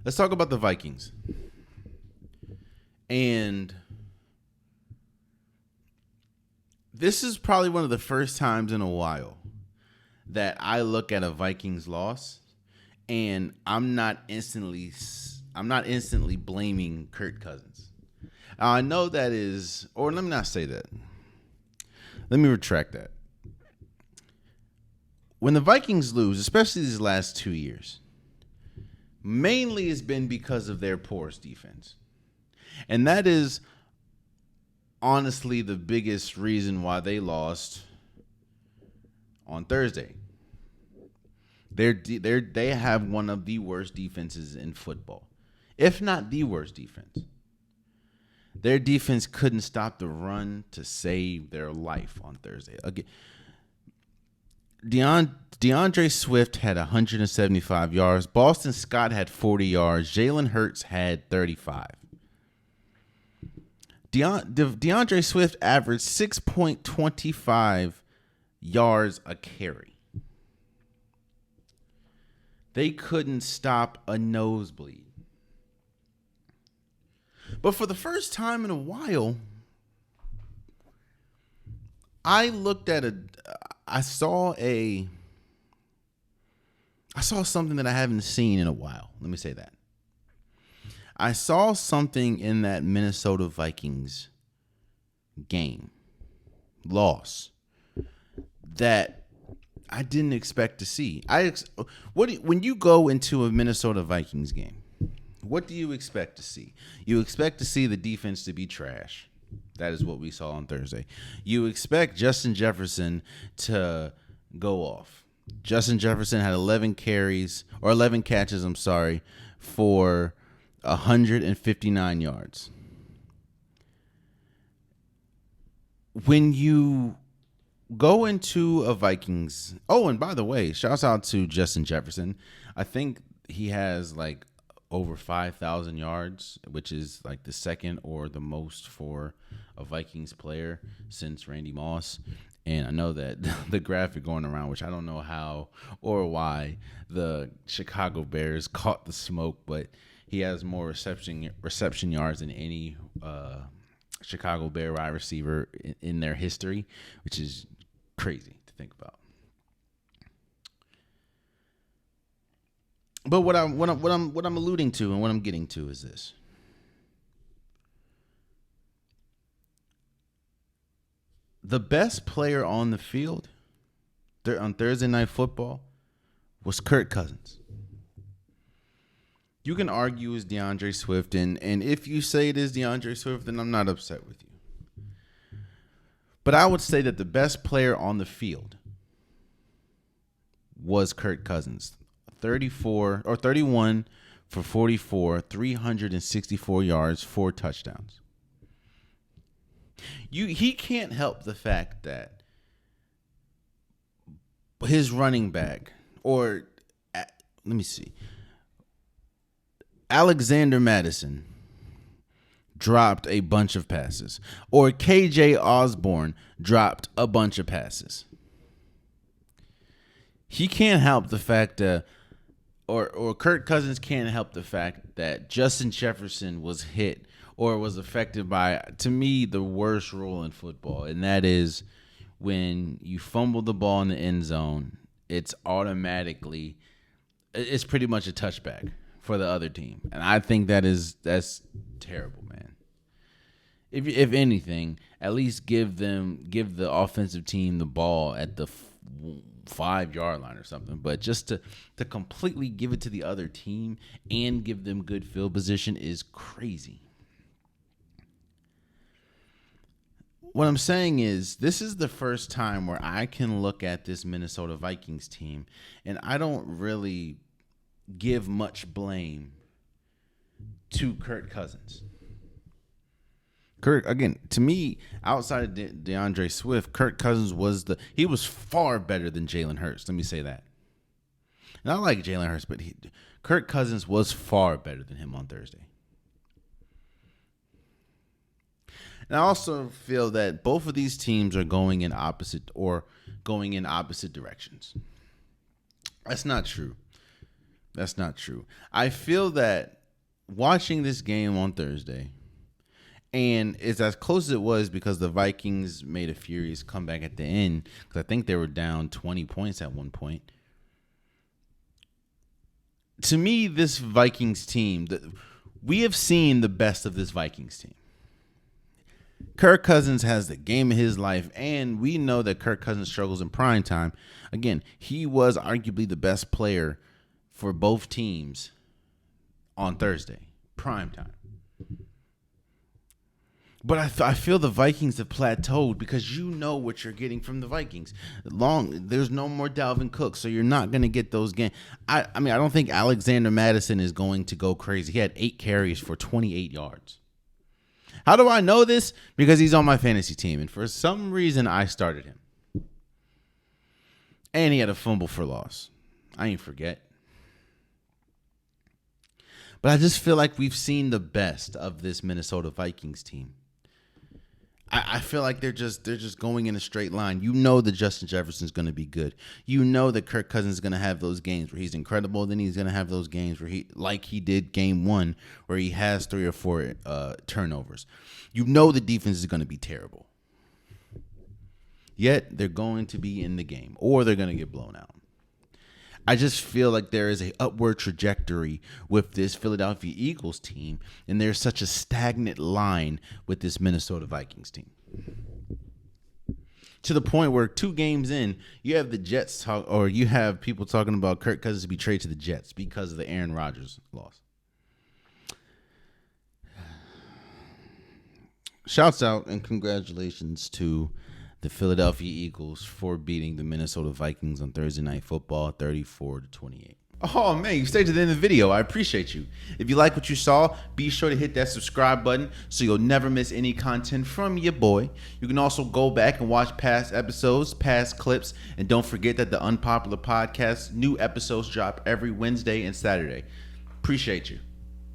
Let's talk about the Vikings. And this is probably one of the first times in a while that I look at a Vikings loss and I'm not instantly blaming Kirk Cousins. I know that is, or let me not say that. Let me retract that. When the Vikings lose, especially these last 2 years, mainly it's been because of their porous defense. And that is honestly the biggest reason why they lost on Thursday. They have one of the worst defenses in football, if not the worst defense. Their defense couldn't stop the run to save their life on Thursday. Again, DeAndre Swift had 175 yards. Boston Scott had 40 yards. Jalen Hurts had 35. DeAndre Swift averaged 6.25 yards a carry. They couldn't stop a nosebleed. But for the first time in a while, I saw something that I haven't seen in a while. Let me say that. I saw something in that Minnesota Vikings loss that I didn't expect to see. When you go into a Minnesota Vikings game, what do you expect to see? You expect to see the defense to be trash. That is what we saw on Thursday. You expect Justin Jefferson to go off. Justin Jefferson had 11 catches, for 159 yards. When you go into a Vikings, and by the way, shouts out to Justin Jefferson. I think he has like over 5,000 yards, which is like the second or the most for a Vikings player since Randy Moss. And I know that the graphic going around, which I don't know how or why the Chicago Bears caught the smoke, but he has more reception yards than any Chicago Bear wide receiver in their history, which is crazy to think about. But what I'm alluding to and what I'm getting to is this. The best player on the field on Thursday Night Football was Kirk Cousins. You can argue it's DeAndre Swift, and if you say it is DeAndre Swift, then I'm not upset with you. But I would say that the best player on the field was Kirk Cousins. 31 for 44, 364 yards, 4 touchdowns. He can't help the fact that his running back, or let me see, Alexander Madison dropped a bunch of passes, or KJ Osborne dropped a bunch of passes. He can't help the fact that, or Kirk Cousins can't help the fact that Justin Jefferson was hit or was affected by, to me, the worst rule in football, and that is when you fumble the ball in the end zone, it's pretty much a touchback for the other team, and I think that's terrible, man. If anything, at least give the offensive team the ball at the 5-yard line or something. But just to completely give it to the other team and give them good field position is crazy. What I'm saying is, this is the first time where I can look at this Minnesota Vikings team and I don't really give much blame to Kirk Cousins. Kirk, again, to me, outside of DeAndre Swift, Kirk Cousins was far better than Jalen Hurts. Let me say that. And I like Jalen Hurts, but Kirk Cousins was far better than him on Thursday. And I also feel that both of these teams are going in opposite directions. That's not true. That's not true. I feel that watching this game on Thursday, and it's as close as it was because the Vikings made a furious comeback at the end, because I think they were down 20 points at one point. To me, this Vikings team, we have seen the best of this Vikings team. Kirk Cousins has the game of his life, and we know that Kirk Cousins struggles in prime time. Again, he was arguably the best player for both teams on Thursday, prime time. But I feel the Vikings have plateaued because you know what you're getting from the Vikings. There's no more Dalvin Cook, so you're not going to get those games. I mean, I don't think Alexander Madison is going to go crazy. He had 8 carries for 28 yards. How do I know this? Because he's on my fantasy team, and for some reason, I started him. And he had a fumble for loss. I ain't forget. But I just feel like we've seen the best of this Minnesota Vikings team. I feel like they're just going in a straight line. You know that Justin Jefferson's going to be good. You know that Kirk Cousins is going to have those games where he's incredible. Then he's going to have those games where he did game 1, where he has 3 or 4 turnovers. You know the defense is going to be terrible. Yet they're going to be in the game, or they're going to get blown out. I just feel like there is a upward trajectory with this Philadelphia Eagles team, and there's such a stagnant line with this Minnesota Vikings team. To the point where 2 games in, you have the Jets you have people talking about Kirk Cousins to be traded to the Jets because of the Aaron Rodgers loss. Shouts out and congratulations to the Philadelphia Eagles for beating the Minnesota Vikings on Thursday Night Football 34-28. Oh, man, you stayed to the end of the video. I appreciate you. If you like what you saw, be sure to hit that subscribe button so you'll never miss any content from your boy. You can also go back and watch past episodes, past clips, and don't forget that the Unpopular Podcast, new episodes drop every Wednesday and Saturday. Appreciate you.